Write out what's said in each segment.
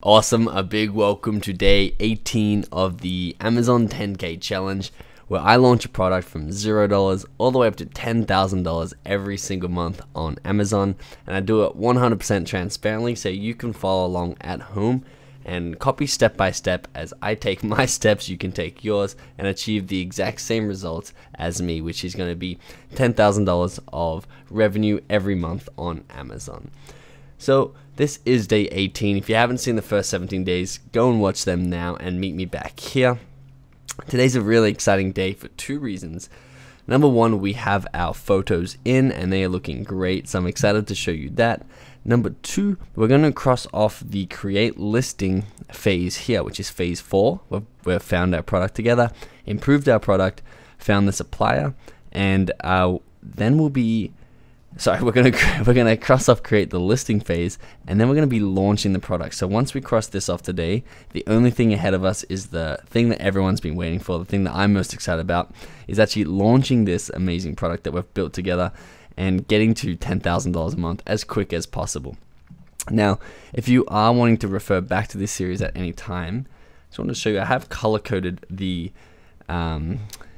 Awesome, a big welcome to day 18 of the Amazon 10K challenge, where I launch a product from $0 all the way up to $10,000 every single month on Amazon, and I do it 100% transparently so you can follow along at home and copy step by step. As I take my steps, you can take yours and achieve the exact same results as me, which is going to be $10,000 of revenue every month on Amazon. So this is day 18. If you haven't seen the first 17 days, go and watch them now and meet me back here. Today's a really exciting day for two reasons. Number one, we have our photos in and they are looking great, so I'm excited to show you that. Number two, we're going to cross off the create listing phase here, which is phase 4. We've found our product together, improved our product, found the supplier, and then we'll be we're gonna cross off create the listing phase, and then we're gonna be launching the product. So once we cross this off today, the only thing ahead of us is the thing that everyone's been waiting for, the thing that I'm most excited about, is actually launching this amazing product that we've built together and getting to $10,000 a month as quick as possible. Now, if you are wanting to refer back to this series at any time, I just want to show you, I have color coded the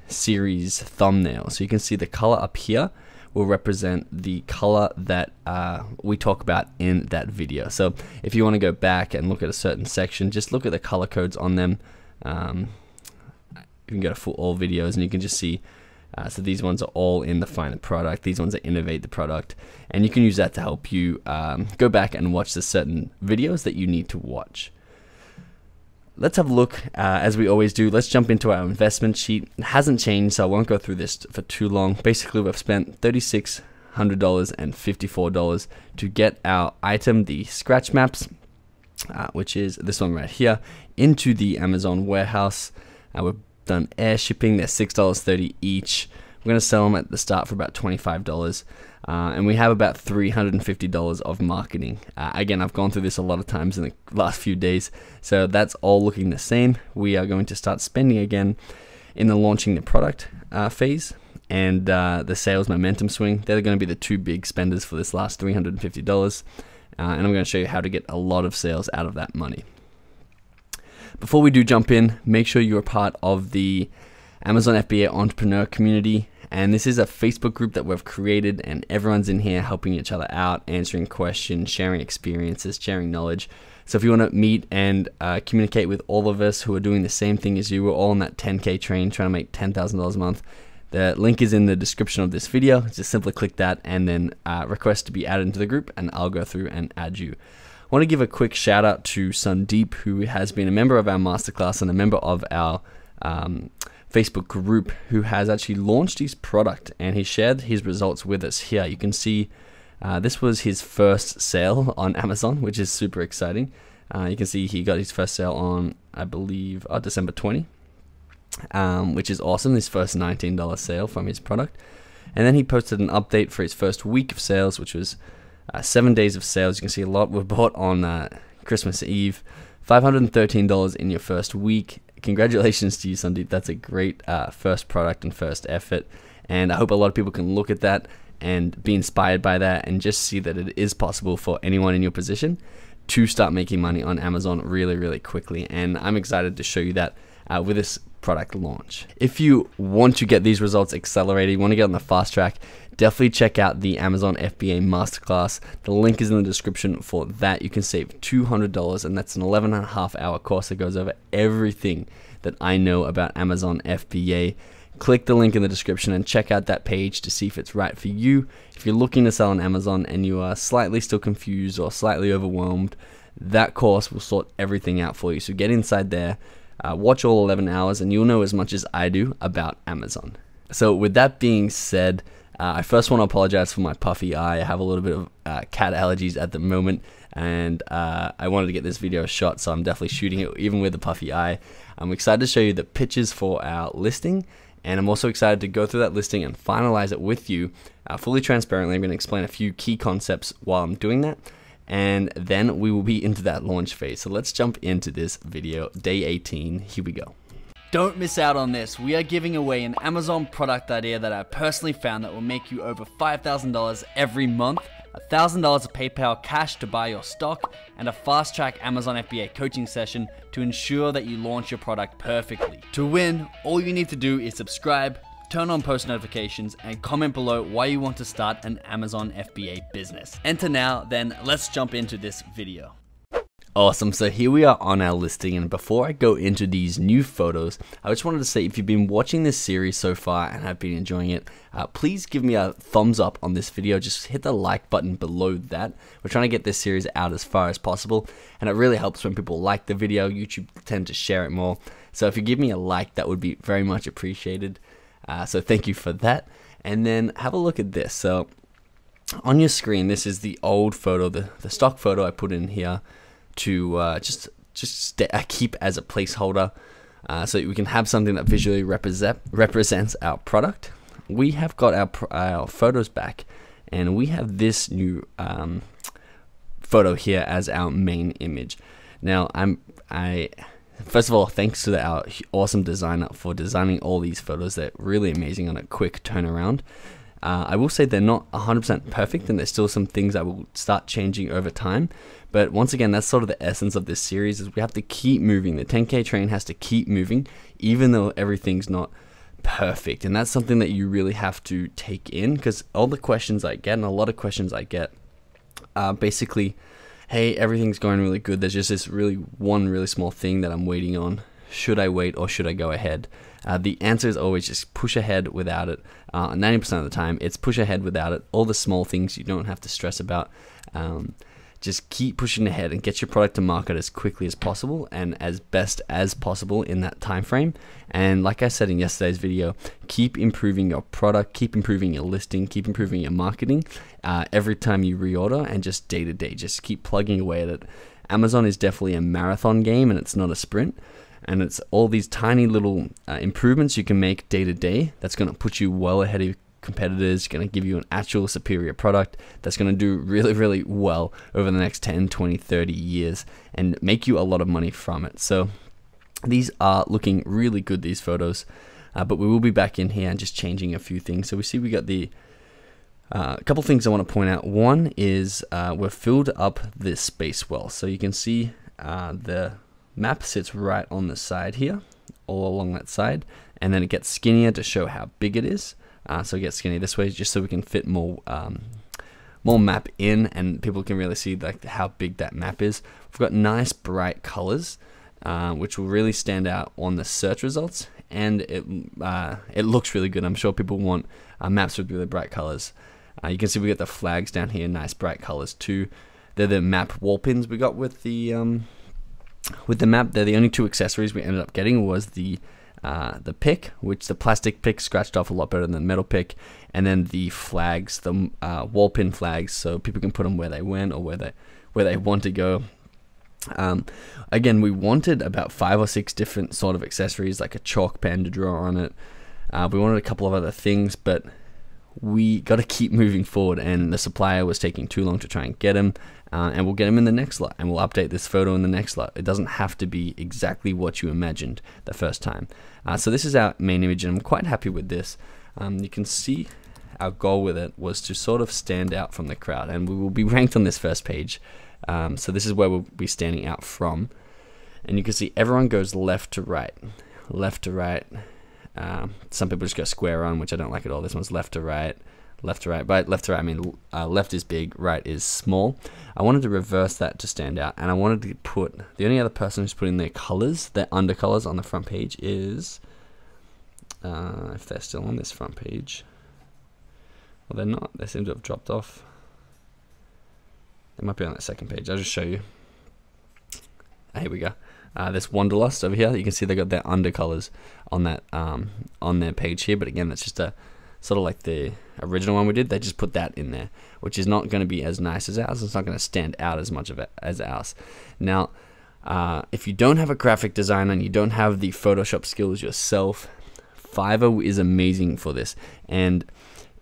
series thumbnail, so you can see the color up here will represent the color that we talk about in that video. So if you want to go back and look at a certain section, just look at the color codes on them. You can go to full all videos and you can just see, so these ones are all in the find the product, these ones are innovate the product, and you can use that to help you go back and watch the certain videos that you need to watch. Let's have a look, as we always do. Let's jump into our investment sheet. It hasn't changed, so I won't go through this for too long. Basically, we've spent $3,600 and $54 to get our item, the scratch maps, which is this one right here, into the Amazon warehouse. We've done air shipping. They're $6.30 each. We're going to sell them at the start for about $25. And we have about $350 of marketing. Again, I've gone through this a lot of times in the last few days, so that's all looking the same. We are going to start spending again in the launching the product phase and the sales momentum swing. They're going to be the two big spenders for this last $350, and I'm going to show you how to get a lot of sales out of that money. Before we do jump in, make sure you're a part of the Amazon FBA entrepreneur community. And this is a Facebook group that we've created, and everyone's in here helping each other out, answering questions, sharing experiences, sharing knowledge. So if you want to meet and communicate with all of us who are doing the same thing as you, we're all on that 10K train trying to make $10,000 a month. The link is in the description of this video. Just simply click that and then request to be added into the group, and I'll go through and add you. I want to give a quick shout out to Sandeep, who has been a member of our masterclass and a member of our Facebook group, who has actually launched his product, and he shared his results with us here. You can see this was his first sale on Amazon, which is super exciting. You can see he got his first sale on, I believe, December 20, which is awesome, his first $19 sale from his product. And then he posted an update for his first week of sales, which was 7 days of sales. You can see a lot were bought on Christmas Eve. $513 in your first week. Congratulations to you, Sandeep. That's a great first product and first effort, and I hope a lot of people can look at that and be inspired by that and just see that it is possible for anyone in your position to start making money on Amazon really, really quickly. And I'm excited to show you that with this product launch. If you want to get these results accelerated, you want to get on the fast track, definitely check out the Amazon FBA Masterclass. The link is in the description for that. You can save $200, and that's an 11.5-hour course that goes over everything that I know about Amazon FBA. Click the link in the description and check out that page to see if it's right for you. If you're looking to sell on Amazon and you are slightly still confused or slightly overwhelmed, that course will sort everything out for you. So get inside there, watch all 11 hours, and you'll know as much as I do about Amazon. So with that being said, I first want to apologize for my puffy eye. I have a little bit of cat allergies at the moment, and I wanted to get this video shot, so I'm definitely shooting it even with a puffy eye. I'm excited to show you the pictures for our listing, and I'm also excited to go through that listing and finalize it with you fully transparently. I'm going to explain a few key concepts while I'm doing that, and then we will be into that launch phase. So let's jump into this video, day 18. Here we go. Don't miss out on this. We are giving away an Amazon product idea that I personally found that will make you over $5,000 every month $1,000 of PayPal cash to buy your stock, and a fast-track Amazon FBA coaching session to ensure that you launch your product perfectly. To win, all you need to do is subscribe, turn on post notifications, and comment below why you want to start an Amazon FBA business. Enter now, then let's jump into this video. Awesome, so here we are on our listing, and before I go into these new photos, I just wanted to say if you've been watching this series so far and have been enjoying it, please give me a thumbs up on this video. Just hit the like button below that. We're trying to get this series out as far as possible, and it really helps when people like the video. YouTube tend to share it more, so if you give me a like, that would be very much appreciated. So thank you for that. And then have a look at this. So on your screen, this is the old photo, the stock photo I put in here to just keep as a placeholder, so we can have something that visually represents our product. We have got our photos back, and we have this new photo here as our main image. Now, first of all, thanks to our awesome designer for designing all these photos. They're really amazing on a quick turnaround. I will say they're not 100% perfect, and there's still some things I will start changing over time. But once again, that's sort of the essence of this series, is we have to keep moving. The 10K train has to keep moving, even though everything's not perfect. And that's something that you really have to take in, because all the questions I get, and a lot of questions I get, are basically, hey, everything's going really good. There's just this one really small thing that I'm waiting on. Should I wait or should I go ahead? The answer is always just push ahead without it. 90% of the time, it's push ahead without it. All the small things you don't have to stress about. Just keep pushing ahead and get your product to market as quickly as possible and as best as possible in that time frame. And like I said in yesterday's video, keep improving your product, keep improving your listing, keep improving your marketing every time you reorder, and just day to day, just keep plugging away at it. Amazon is definitely a marathon game, and it's not a sprint. And it's all these tiny little improvements you can make day to day that's going to put you well ahead of your competitors, going to give you an actual superior product that's going to do really, really well over the next 10, 20, 30 years and make you a lot of money from it. So these are looking really good, these photos, but we will be back in here and just changing a few things. So we see we got the a couple things I want to point out. One is we've filled up this space well. So you can see the map sits right on the side here, all along that side, and then it gets skinnier to show how big it is. So it gets skinny this way, just so we can fit more map in, and people can really see like how big that map is. We've got nice bright colors, which will really stand out on the search results, and it looks really good. I'm sure people want maps with really bright colors. You can see we got the flags down here, nice bright colors too. They're the map wall pins we got with the map. They're the only two accessories we ended up getting, was the pick, which the plastic pick scratched off a lot better than the metal pick, and then the flags, the wall pin flags, so people can put them where they went or where they want to go. Again, we wanted about 5 or 6 different sort of accessories, like a chalk pen to draw on it. We wanted a couple of other things, but we got to keep moving forward, and the supplier was taking too long to try and get them. And we'll get them in the next lot, and we'll update this photo in the next lot. It doesn't have to be exactly what you imagined the first time. So this is our main image, and I'm quite happy with this. You can see our goal with it was to sort of stand out from the crowd, and we will be ranked on this first page. So this is where we'll be standing out from. And you can see everyone goes left to right, left to right. Some people just go square on, which I don't like at all. This one's left to right. Left to right. By left to right, I mean left is big, right is small. I wanted to reverse that to stand out, and I wanted to put, the only other person who's putting their colors, their undercolors on the front page is, if they're still on this front page, well, they're not, they seem to have dropped off. They might be on that second page. I'll just show you. Here we go. There's Wanderlust over here. You can see they got their undercolors on that on their page here, but again, that's just a sort of like the original one we did. They just put that in there, which is not going to be as nice as ours. It's not going to stand out as much of it as ours. Now, if you don't have a graphic designer and you don't have the Photoshop skills yourself, Fiverr is amazing for this. And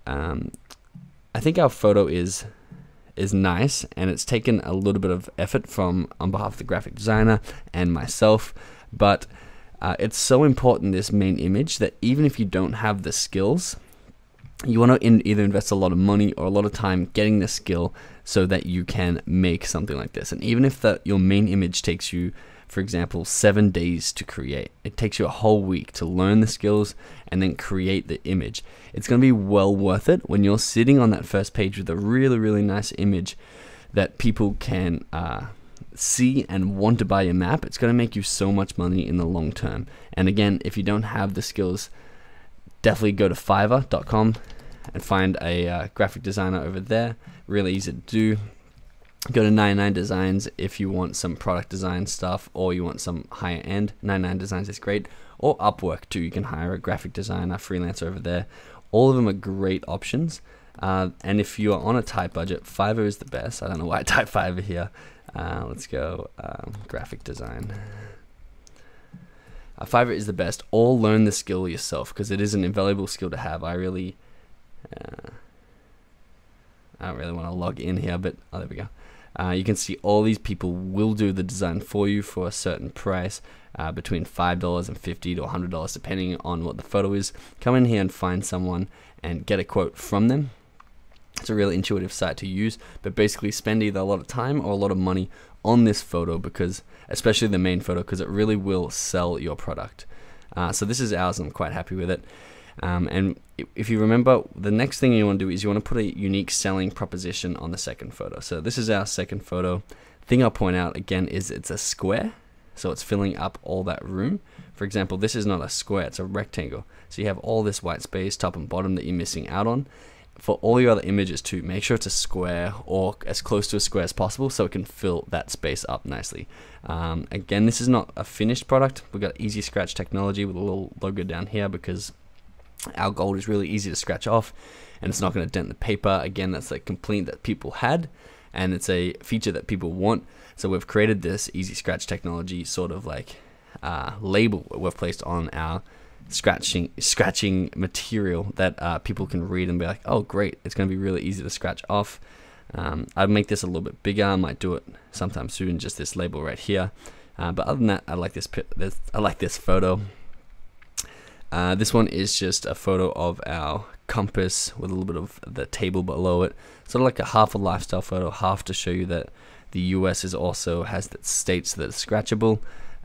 I think our photo is nice, and it's taken a little bit of effort on behalf of the graphic designer and myself, but it's so important, this main image, that even if you don't have the skills, you want to either invest a lot of money or a lot of time getting the skill so that you can make something like this. And even if your main image takes you, for example, 7 days to create, it takes you a whole week to learn the skills and then create the image. It's going to be well worth it when you're sitting on that first page with a really, really nice image that people can see and want to buy your map. It's going to make you so much money in the long term. And again, if you don't have the skills, definitely go to fiverr.com and find a graphic designer over there. Really easy to do. Go to 99 Designs if you want some product design stuff or you want some higher end. 99 Designs is great. Or Upwork too. You can hire a graphic designer, freelancer over there. All of them are great options. And if you are on a tight budget, Fiverr is the best. I don't know why I type Fiverr here. Let's go graphic design. Fiverr is the best. Or learn the skill yourself because it is an invaluable skill to have. I don't really want to log in here, but there we go. You can see all these people will do the design for you for a certain price, between $5 and $50 to $100 depending on what the photo is. Come in here and find someone and get a quote from them. It's a really intuitive site to use, but basically spend either a lot of time or a lot of money on this photo, because especially the main photo, because it really will sell your product. So this is ours and I'm quite happy with it. And if you remember, the next thing you want to do is you want to put a unique selling proposition on the second photo. So this is our second photo. Thing I'll point out again is it's a square, so it's filling up all that room. For example, this is not a square, it's a rectangle. So you have all this white space top and bottom that you're missing out on. For all your other images too, make sure it's a square or as close to a square as possible so it can fill that space up nicely. Again, this is not a finished product. We've got easy scratch technology with a little logo down here because our gold is really easy to scratch off and it's not going to dent the paper. Again, that's a complaint that people had and it's a feature that people want. So we've created this easy scratch technology sort of like label we've placed on our scratching material that people can read and be like, oh great, it's going to be really easy to scratch off. I'd make this a little bit bigger. I might do it sometime soon, just this label right here. But other than that, I like this photo. This one is just a photo of our compass with a little bit of the table below it. Sort of like a half a lifestyle photo, half to show you that the US is also has that states that it's scratchable,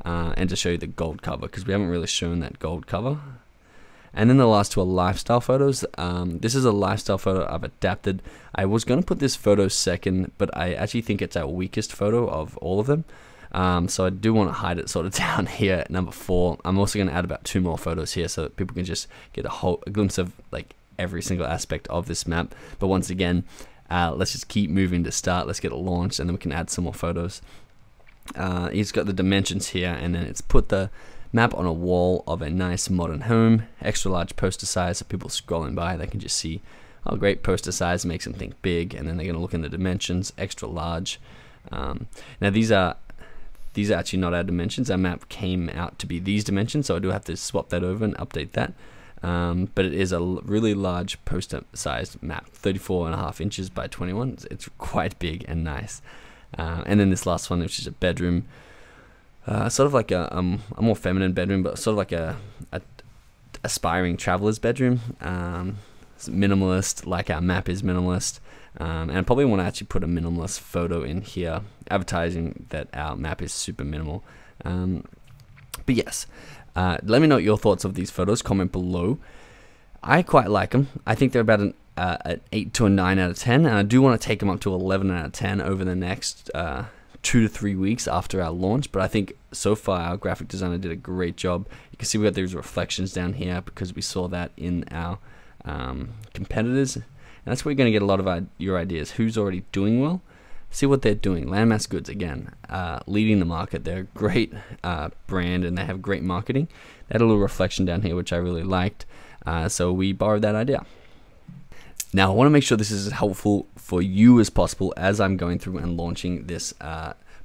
and to show you the gold cover because we haven't really shown that gold cover. And then the last two are lifestyle photos. This is a lifestyle photo I've adapted. I was going to put this photo second, but I actually think it's our weakest photo of all of them. So I do want to hide it sort of down here at number 4. I'm also going to add about 2 more photos here so that people can just get a glimpse of like every single aspect of this map. But once again, let's just keep moving to start. Let's get it launched and then we can add some more photos. It's got the dimensions here and then it's put the map on a wall of a nice modern home, extra large poster size so people scrolling by, they can just see, oh great, poster size makes them think big, and then they're going to look in the dimensions, extra large. Now these are actually not our dimensions. Our map came out to be these dimensions, so I do have to swap that over and update that. But it is a really large poster sized map, 34.5 inches by 21. It's quite big and nice. And then this last one, which is a bedroom, sort of like a more feminine bedroom, but sort of like a aspiring traveler's bedroom. It's minimalist, like our map is minimalist. And I probably want to actually put a minimalist photo in here, advertising that our map is super minimal. But yes, let me know your thoughts of these photos. Comment below. I quite like them. I think they're about an 8 to a 9 out of 10, and I do want to take them up to 11 out of 10 over the next 2 to 3 weeks after our launch. But I think so far our graphic designer did a great job. You can see we got these reflections down here because we saw that in our competitors. And that's where you're going to get a lot of your ideas. Who's already doing well? See what they're doing. Landmass Goods, again, leading the market. They're a great brand and they have great marketing. They had a little reflection down here, which I really liked. So we borrowed that idea. Now, I want to make sure this is as helpful for you as possible as I'm going through and launching this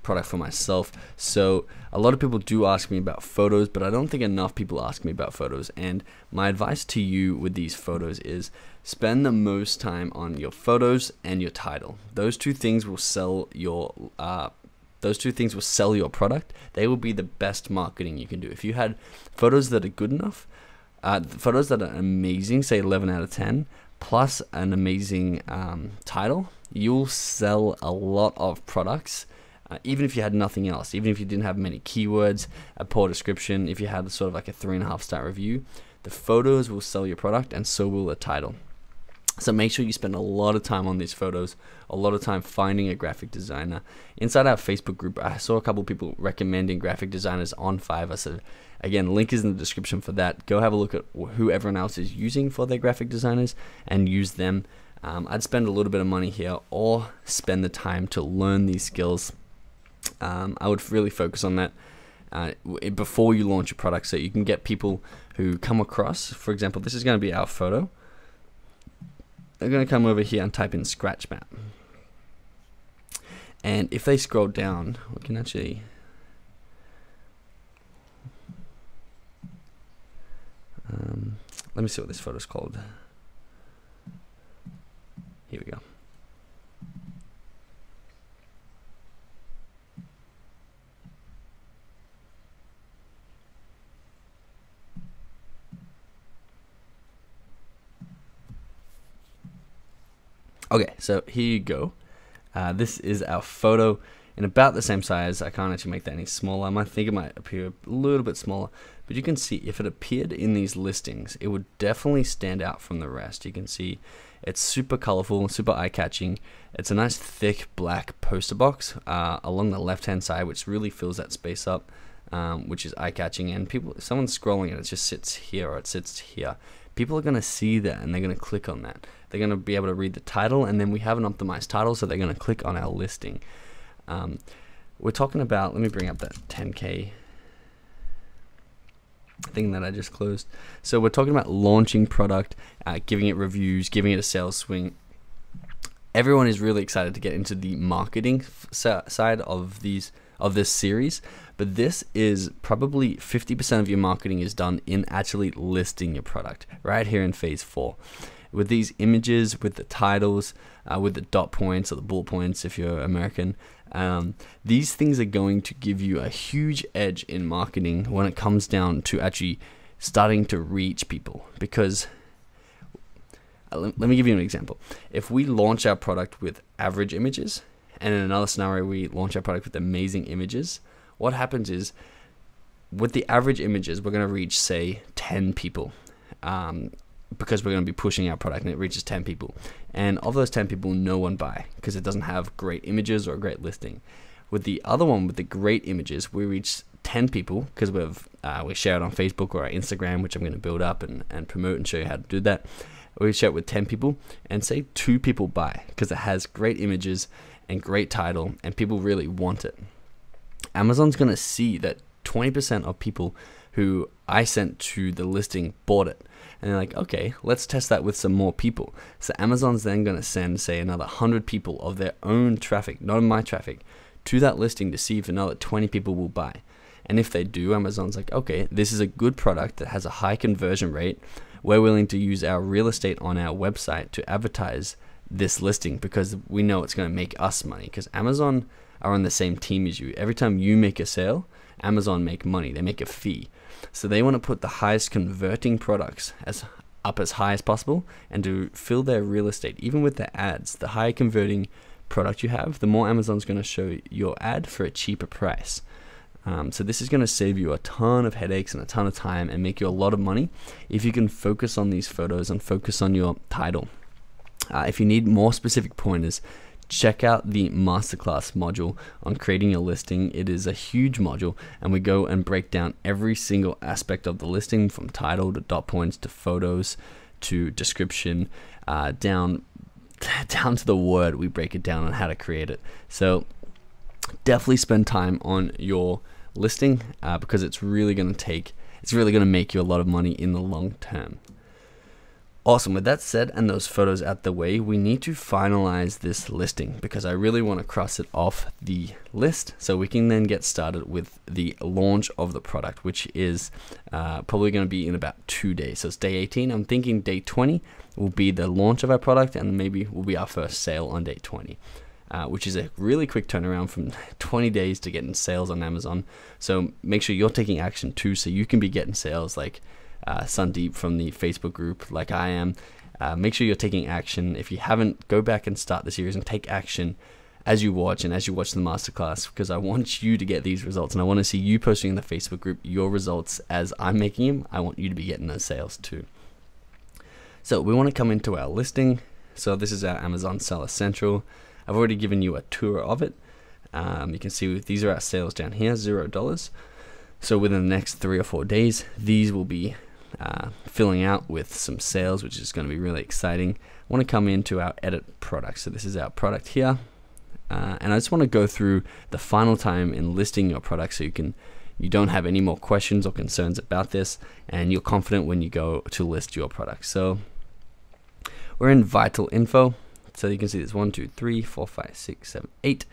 product for myself. So a lot of people do ask me about photos, but I don't think enough people ask me about photos. And my advice to you with these photos is spend the most time on your photos and your title. Those two things will sell your product. They will be the best marketing you can do. If you had photos that are good enough, photos that are amazing, say 11 out of 10, plus an amazing title, you'll sell a lot of products. Even if you had nothing else, even if you didn't have many keywords, a poor description, if you had sort of like a 3.5-star review, the photos will sell your product, and so will the title. So make sure you spend a lot of time on these photos, a lot of time finding a graphic designer. Inside our Facebook group, I saw a couple of people recommending graphic designers on Fiverr. So again, link is in the description for that. Go have a look at who everyone else is using for their graphic designers and use them. I'd spend a little bit of money here, or spend the time to learn these skills. I would really focus on that before you launch a product, so you can get people who come across. For example, this is going to be our photo. They're going to come over here and type in scratch map, and if they scroll down, we can actually let me see what this photo is called. Here we go. Okay, so here you go. This is our photo in about the same size. I can't actually make that any smaller. I think it might appear a little bit smaller, but you can see if it appeared in these listings, it would definitely stand out from the rest. You can see it's super colorful, super eye-catching. It's a nice thick black poster box along the left-hand side, which really fills that space up, which is eye-catching. And if someone's scrolling and it just sits here or it sits here, people are going to see that and they're going to click on that. They're going to be able to read the title, and then we have an optimized title, so they're going to click on our listing. We're talking about, let me bring up that 10K thing that I just closed. So we're talking about launching product, giving it reviews, giving it a sales swing. Everyone is really excited to get into the marketing side of this series, but this is probably 50% of your marketing is done in actually listing your product right here in phase 4. With these images, with the titles, with the dot points or the bullet points if you're American, these things are going to give you a huge edge in marketing when it comes down to actually starting to reach people. Because let me give you an example. If we launch our product with average images, and in another scenario we launch our product with amazing images, what happens is with the average images, we're going to reach, say, 10 people. Because we're going to be pushing our product and it reaches 10 people. And of those 10 people, no one buy because it doesn't have great images or a great listing. With the other one, with the great images, we reach 10 people because we share it on Facebook or our Instagram, which I'm going to build up and promote and show you how to do that. We share it with 10 people, and say 2 people buy because it has great images and great title and people really want it. Amazon's going to see that 20% of people who I sent to the listing bought it. And they're like, okay, let's test that with some more people. So Amazon's then going to send, say, another 100 people of their own traffic, not my traffic, to that listing to see if another 20 people will buy. And if they do, Amazon's like, okay, this is a good product that has a high conversion rate. We're willing to use our real estate on our website to advertise this listing because we know it's going to make us money. Because Amazon are on the same team as you. Every time you make a sale, Amazon make money. They make a fee. So they want to put the highest converting products up as high as possible, and to fill their real estate, even with their ads. The higher converting product you have, the more Amazon's going to show your ad for a cheaper price. So this is going to save you a ton of headaches and a ton of time and make you a lot of money if you can focus on these photos and focus on your title. If you need more specific pointers, check out the masterclass module on creating a listing. It is a huge module, and we go and break down every single aspect of the listing, from title to dot points to photos to description, down to the word. We break it down on how to create it. So definitely spend time on your listing because it's really going to make you a lot of money in the long term. Awesome. With that said and those photos out the way, we need to finalize this listing because I really want to cross it off the list so we can then get started with the launch of the product, which is probably going to be in about 2 days. So it's day 18. I'm thinking day 20 will be the launch of our product, and maybe will be our first sale on day 20. Which is a really quick turnaround from 20 days to getting sales on Amazon. So make sure you're taking action too, so you can be getting sales like Sandeep from the Facebook group, like I am, Make sure you're taking action. If you haven't, go back and start the series and take action as you watch and as you watch the masterclass, because I want you to get these results, and I want to see you posting in the Facebook group your results as I'm making them. I want you to be getting those sales too. So we want to come into our listing. So this is our Amazon Seller Central. I've already given you a tour of it. You can see these are our sales down here, $0. So within the next 3 or 4 days, these will be filling out with some sales, which is going to be really exciting. I want to come into our edit product. So this is our product here. And I just want to go through the final time in listing your product so you don't have any more questions or concerns about this, and you're confident when you go to list your product. So we're in vital info. So you can see there's 1, 2, 3, 4, 5, 6, 7, 8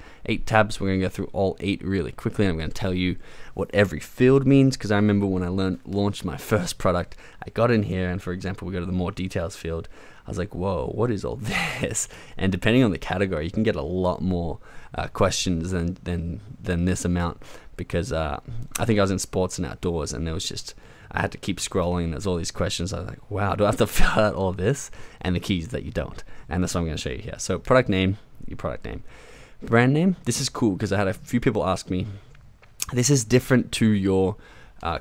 tabs. We're going to go through all 8 really quickly. I'm going to tell you what every field means, because I remember when I launched my first product, I got in here, and for example, we go to the more details field. I was like, whoa, what is all this? And depending on the category, you can get a lot more questions than this amount, because I think I was in sports and outdoors, and there was just, I had to keep scrolling. There's all these questions. I was like, wow, do I have to fill out all this? And the keys that you don't. And that's what I'm going to show you here. So product name, your product name. Brand name, this is cool because I had a few people ask me, this is different to your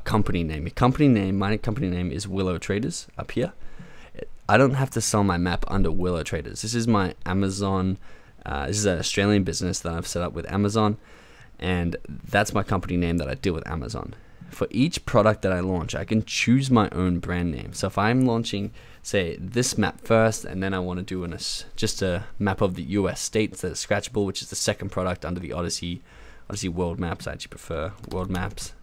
company name. Your company name, my company name is Willow Traders up here. I don't have to sell my map under Willow Traders. This is my Amazon, this is an Australian business that I've set up with Amazon, and that's my company name that I deal with Amazon. For each product that I launch, I can choose my own brand name. So if I'm launching, say, this map first, and then I want to do just a map of the US states that are scratchable, which is the second product under the Odyssey World Maps. I actually prefer World Maps.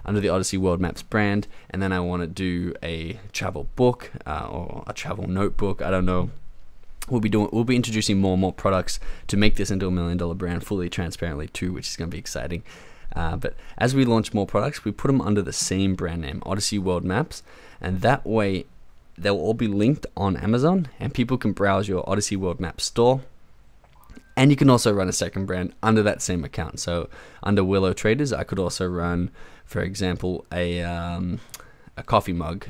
Under the Odyssey World Maps brand, and then I want to do a travel book or a travel notebook. I don't know. We'll be introducing more and more products to make this into $1 million brand fully transparently too, which is going to be exciting. But as we launch more products, we put them under the same brand name, Odyssey World Maps, and that way they'll all be linked on Amazon, and people can browse your Odyssey World Maps store. And you can also run a second brand under that same account. So under Willow Traders, I could also run, for example, a coffee mug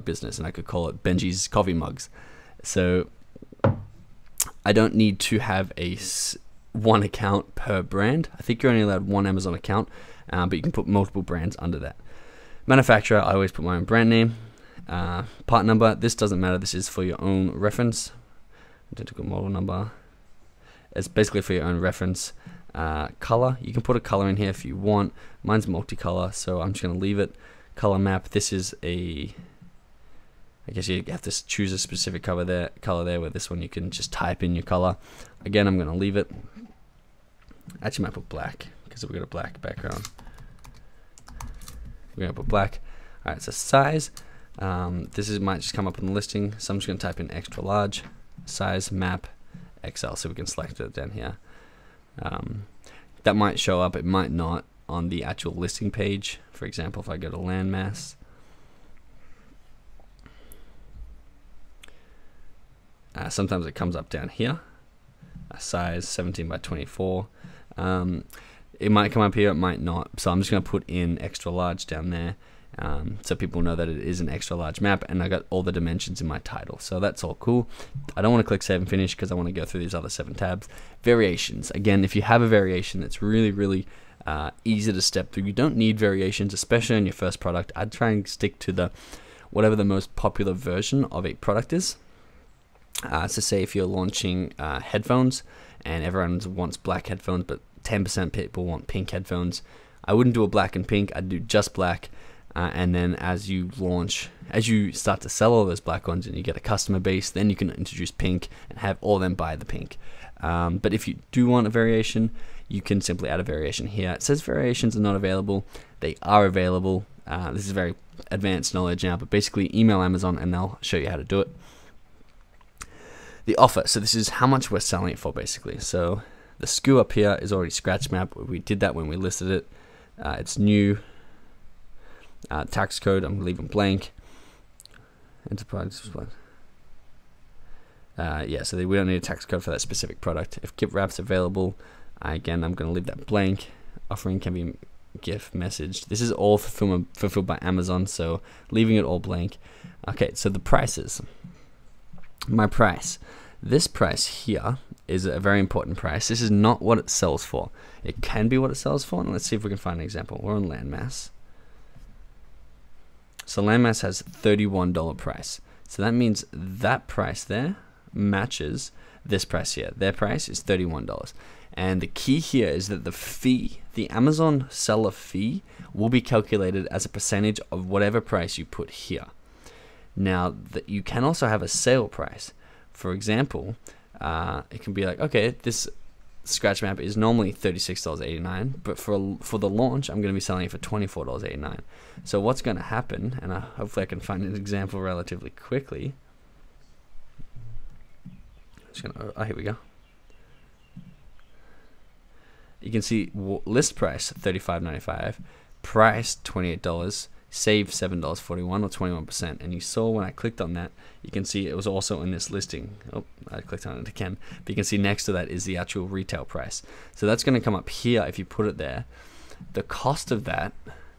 business, and I could call it Benji's Coffee Mugs. So I don't need to have one account per brand. I think you're only allowed one Amazon account, but you can put multiple brands under that. Manufacturer, I always put my own brand name. Part number, this doesn't matter. This is for your own reference. Identical model number. It's basically for your own reference. Color, you can put a color in here if you want. Mine's multicolor, so I'm just going to leave it. Color map, this is I guess you have to choose a specific color there, where this one you can just type in your color. Again, I'm going to leave it. Actually, I might put black because we've got a black background. We're going to put black. All right, so size. This might just come up in the listing, so I'm just going to type in extra large. Size, map, XL, so we can select it down here. That might show up, it might not on the actual listing page. For example, if I go to landmass, sometimes it comes up down here. A size 17 by 24. It might come up here, it might not. So I'm just going to put in extra large down there, so people know that it is an extra large map, and I got all the dimensions in my title. So that's all cool. I don't want to click save and finish because I want to go through these other 7 tabs. Variations. Again, if you have a variation, it's really easy to step through. You don't need variations, especially on your first product. I'd try and stick to whatever the most popular version of a product is. So say if you're launching headphones and everyone wants black headphones, but 10% people want pink headphones, I wouldn't do a black and pink. I'd do just black. And then as you start to sell all those black ones and you get a customer base, then you can introduce pink and have all them buy the pink. But if you do want a variation, you can simply add a variation here. It says variations are not available. They are available. This is very advanced knowledge now, but basically email Amazon and they'll show you how to do it. The offer, so this is how much we're selling it for basically. So the SKU up here is already scratch map. We did that when we listed it. It's new. Tax code, I'm gonna leave them blank. Enterprise, yeah, so we don't need a tax code for that specific product. If gift wrap's available, again, I'm gonna leave that blank. Offering can be GIF message. This is all fulfilled by Amazon, so leaving it all blank. Okay, so the prices. My price. This price here is a very important price. This is not what it sells for. It can be what it sells for, and let's see if we can find an example. We're on Landmass. So Landmass has $31 price. So that means that price there matches this price here. Their price is $31. And the key here is that the fee, the Amazon seller fee, will be calculated as a percentage of whatever price you put here. Now, that you can also have a sale price. For example, it can be like, okay, this scratch map is normally $36.89, but for the launch, I'm going to be selling it for $24.89. So what's going to happen, and hopefully I can find an example relatively quickly. Oh, here we go. You can see list price $35.95, price $28, save $7.41 or 21%. And you saw when I clicked on that, you can see it was also in this listing. Oh, I clicked on it again. But you can see next to that is the actual retail price. So that's going to come up here if you put it there. The cost of that,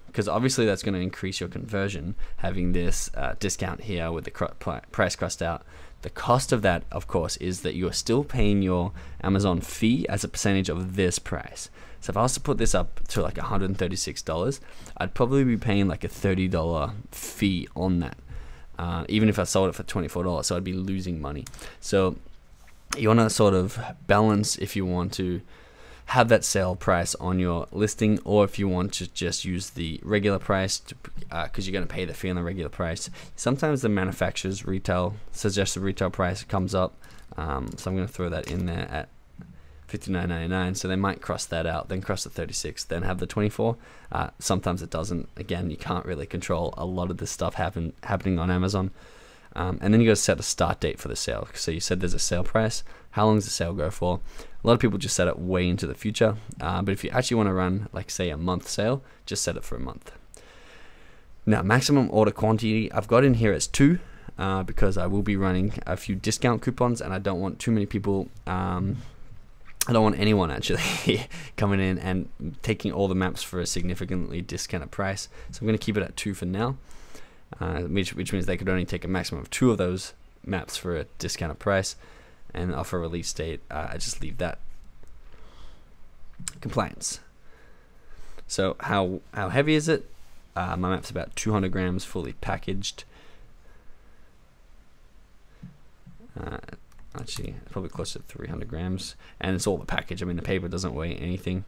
because obviously that's going to increase your conversion, having this discount here with the price crossed out. The cost of that, of course, is that you are still paying your Amazon fee as a percentage of this price. So if I was to put this up to like $136, I'd probably be paying like a $30 fee on that, even if I sold it for $24. So I'd be losing money. So you want to sort of balance if you want to have that sale price on your listing, or if you want to just use the regular price because you're going to pay the fee on the regular price. Sometimes the manufacturer's suggested retail price comes up, so I'm going to throw that in there at $59.99. So they might cross that out, then cross the 36, then have the 24. Sometimes it doesn't. Again, you can't really control a lot of this stuff happening on Amazon. And then you got to set a start date for the sale. So you said there's a sale price. How long does the sale go for? A lot of people just set it way into the future. But if you actually want to run, like say, a month sale, just set it for a month. Now, maximum order quantity, I've got in here as 2 because I will be running a few discount coupons, and I don't want too many people. I don't want anyone actually coming in and taking all the maps for a significantly discounted price. So I'm going to keep it at 2 for now. Which means they could only take a maximum of 2 of those maps for a discounted price, and offer a release date. I just leave that. Compliance. So how heavy is it? My map's about 200 grams, fully packaged. Actually, probably close to 300 grams, and it's all the package. I mean, the paper doesn't weigh anything.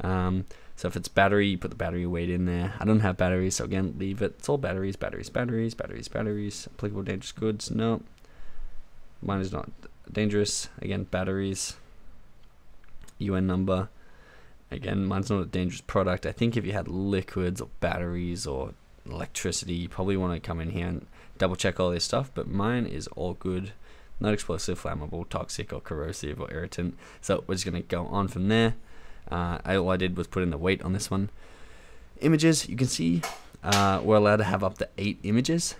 So if it's battery, you put the battery weight in there. I don't have batteries, so again, leave it. It's all batteries. Applicable dangerous goods, no. Mine is not dangerous. Again, batteries. UN number. Again, mine's not a dangerous product. I think if you had liquids or batteries or electricity, you probably want to come in here and double check all this stuff, but mine is all good. Not explosive, flammable, toxic, or corrosive, or irritant. So we're just going to go on from there. All I did was put in the weight on this one. Images, you can see we're allowed to have up to 8 images.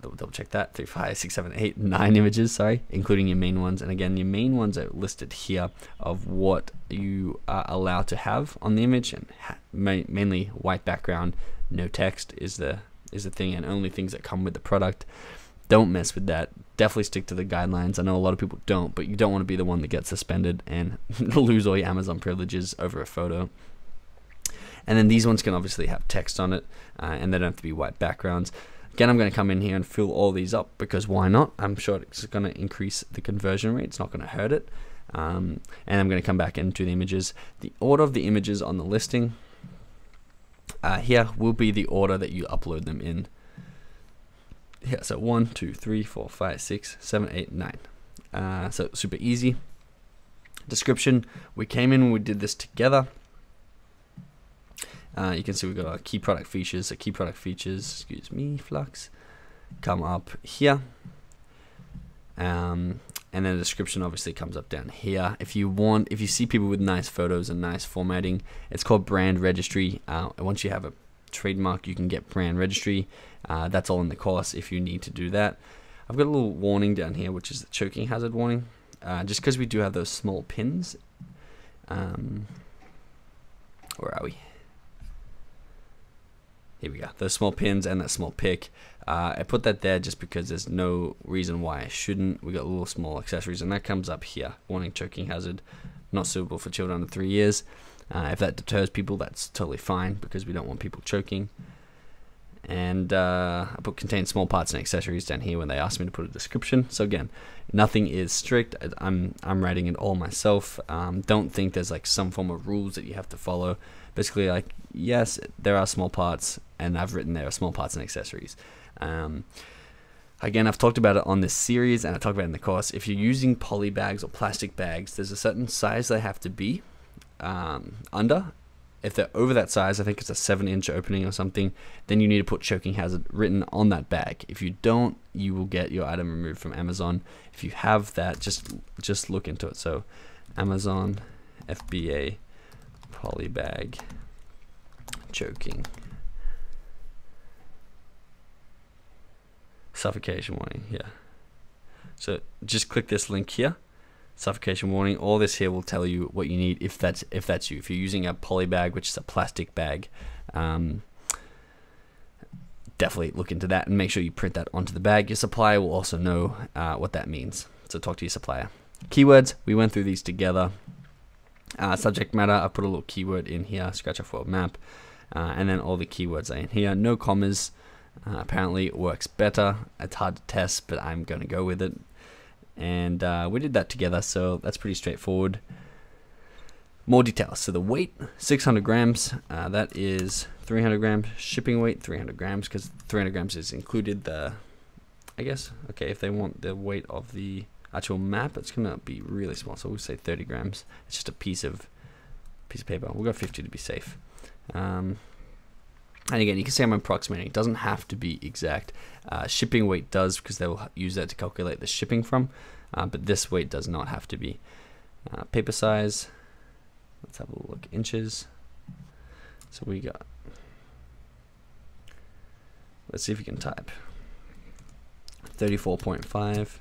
Double check that. 3, 5, 6, 7, 8, 9 images, sorry, including your main ones. And again, your main ones are listed here of what you are allowed to have on the image, and mainly white background, no text is the thing, and only things that come with the product. Don't mess with that. Definitely stick to the guidelines. I know a lot of people don't, but you don't want to be the one that gets suspended and lose all your Amazon privileges over a photo. And then these ones can obviously have text on it, and they don't have to be white backgrounds. Again, I'm going to come in here and fill all these up because why not? I'm sure it's going to increase the conversion rate. It's not going to hurt it. And I'm going to come back into the images. The order of the images on the listing here will be the order that you upload them in. Yeah, so 1, 2, 3, 4, 5, 6, 7, 8, 9. So super easy. Description, we came in when we did this together. You can see we've got our key product features. So key product features, excuse me, Flux, come up here. And then the description obviously comes up down here. If you see people with nice photos and nice formatting, it's called brand registry. Once you have a trademark, you can get brand registry. That's all in the course if you need to do that. I've got a little warning down here, which is the choking hazard warning. Just because we do have those small pins. Where are we? here we go, those small pins and that small pick. I put that there just because there's no reason why I shouldn't. We got little small accessories, and that comes up here. Warning: choking hazard, not suitable for children under 3 years. If that deters people, that's totally fine because we don't want people choking. And I put contain small parts and accessories down here when they asked me to put a description. So again, nothing is strict. I'm writing it all myself. Don't think there's like some form of rules that you have to follow. Basically, like, yes, there are small parts, and I've written there are small parts and accessories. Again, I've talked about it on this series, and I talked about it in the course. If you're using poly bags or plastic bags, there's a certain size they have to be under. If they're over that size, I think it's a 7-inch opening or something, then you need to put choking hazard written on that bag. If you don't, you will get your item removed from Amazon. If you have that, just look into it. So Amazon FBA poly bag choking suffocation warning. Yeah. So just click this link here. Suffocation warning. All this here will tell you what you need if that's you. If you're using a poly bag, which is a plastic bag, definitely look into that and make sure you print that onto the bag. Your supplier will also know what that means, so talk to your supplier. Keywords, we went through these together. Subject matter, I put a little keyword in here, scratch off world map, and then all the keywords are in here. No commas. Apparently it works better. It's hard to test, but I'm going to go with it. And we did that together, so that's pretty straightforward. More details. So the weight, 600 grams. That is 300 grams. Shipping weight, 300 grams, because 300 grams is included the, I guess, okay, if they want the weight of the actual map, it's going to be really small, so we'll say 30 grams. It's just a piece of paper. We'll go 50 to be safe. And again, you can see I'm approximating. It doesn't have to be exact. Shipping weight does, because they will use that to calculate the shipping from, but this weight does not have to be. Paper size, let's have a look, inches. So we got, let's see if you can type, 34.5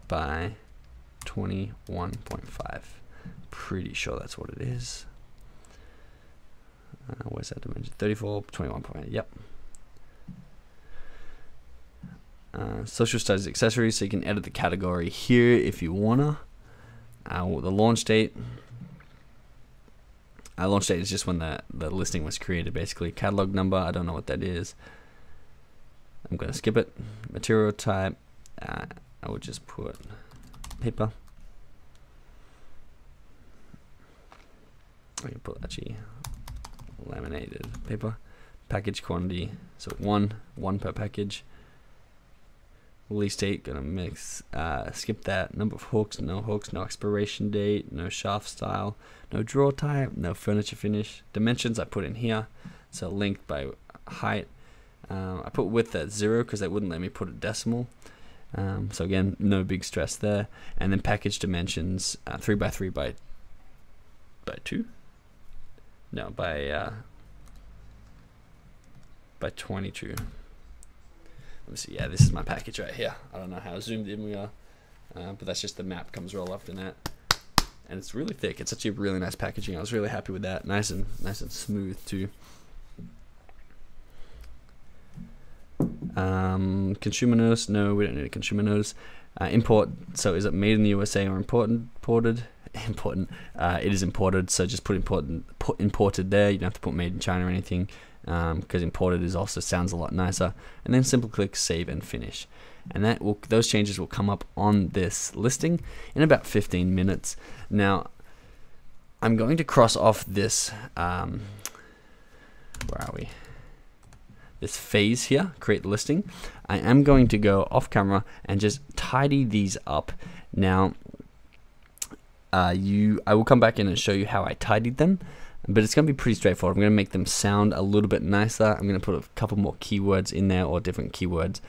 by 21.5. Pretty sure that's what it is. Where's that dimension? 34, 21.8. Yep. Social studies accessories, so you can edit the category here if you wanna. The launch date. Launch date is just when the listing was created, basically. Catalog number, I don't know what that is. I'm gonna skip it. Material type, I would just put paper. I can put actually laminated paper. Package quantity, so one per package. Release date, gonna mix, skip that. Number of hooks, no expiration date, no shaft style, no drawer type, no furniture finish. Dimensions I put in here, so length by height. I put width at 0 because they wouldn't let me put a decimal. So again, no big stress there. And then package dimensions, 3x3 by 2. No, by 22. Let me see. Yeah, this is my package right here. I don't know how zoomed in we are, but that's just the map. Comes roll up in that, and it's really thick. It's actually really nice packaging. I was really happy with that. Nice and smooth too. Consumer notice. No, we don't need a consumer notice. Import. So is it made in the USA or imported? Important. It is imported, so just put imported there. You don't have to put made in China or anything, because imported is also sounds a lot nicer. And then simply click save and finish, and those changes will come up on this listing in about 15 minutes. Now I'm going to cross off this where are we, this phase here, create listing. I am going to go off camera and just tidy these up. Now I will come back in and show you how I tidied them, but it's going to be pretty straightforward. I'm going to make them sound a little bit nicer. I'm going to put a couple more keywords in there, or different keywords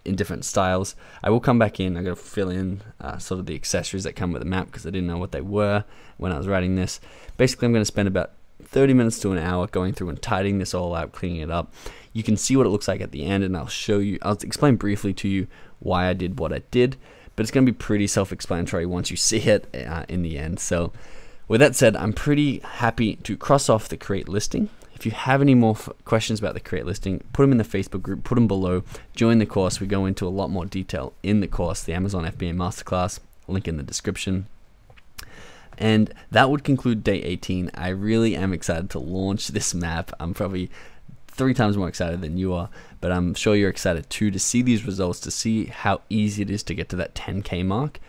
in different styles. I will come back in. I'm going to fill in sort of the accessories that come with the map, because I didn't know what they were when I was writing this. Basically, I'm going to spend about 30 minutes to an hour going through and tidying this all out, cleaning it up. You can see what it looks like at the end, and I'll explain briefly to you why I did what I did. But it's going to be pretty self-explanatory once you see it in the end. So with that said, I'm pretty happy to cross off the create listing, If you have any more questions about the Create Listing, put them in the Facebook group, put them below, join the course. We go into a lot more detail in the course, the Amazon FBA Masterclass, link in the description. And that would conclude day 18. I really am excited to launch this map. I'm probably 3 times more excited than you are, but I'm sure you're excited too to see these results, to see how easy it is to get to that 10K mark.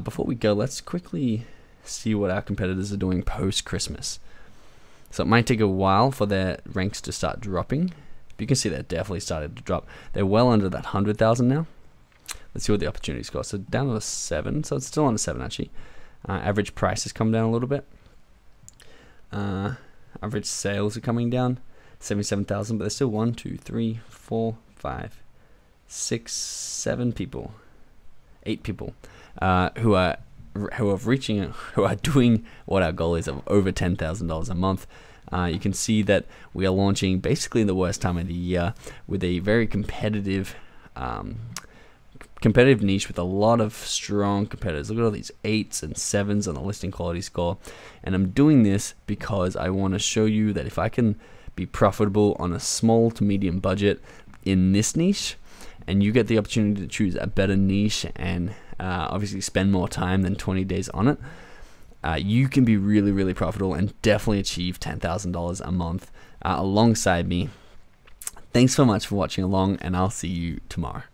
Before we go, let's quickly see what our competitors are doing post-Christmas. So it might take a while for their ranks to start dropping. But you can see they're definitely started to drop. They're well under that 100,000 now. Let's see what the opportunity score. So down to a 7. So it's still on a 7 actually. Average price has come down a little bit. Average sales are coming down, 77,000, but there's still 1, 2, 3, 4, 5, 6, 7 people, 8 people who are doing what our goal is of over $10,000 a month. You can see that we are launching basically the worst time of the year with a very competitive niche with a lot of strong competitors. Look at all these 8s and 7s on the listing quality score. And I'm doing this because I want to show you that if I can be profitable on a small to medium budget in this niche, and you get the opportunity to choose a better niche and obviously spend more time than 20 days on it, you can be really, really profitable and definitely achieve $10,000 a month alongside me. Thanks so much for watching along, and I'll see you tomorrow.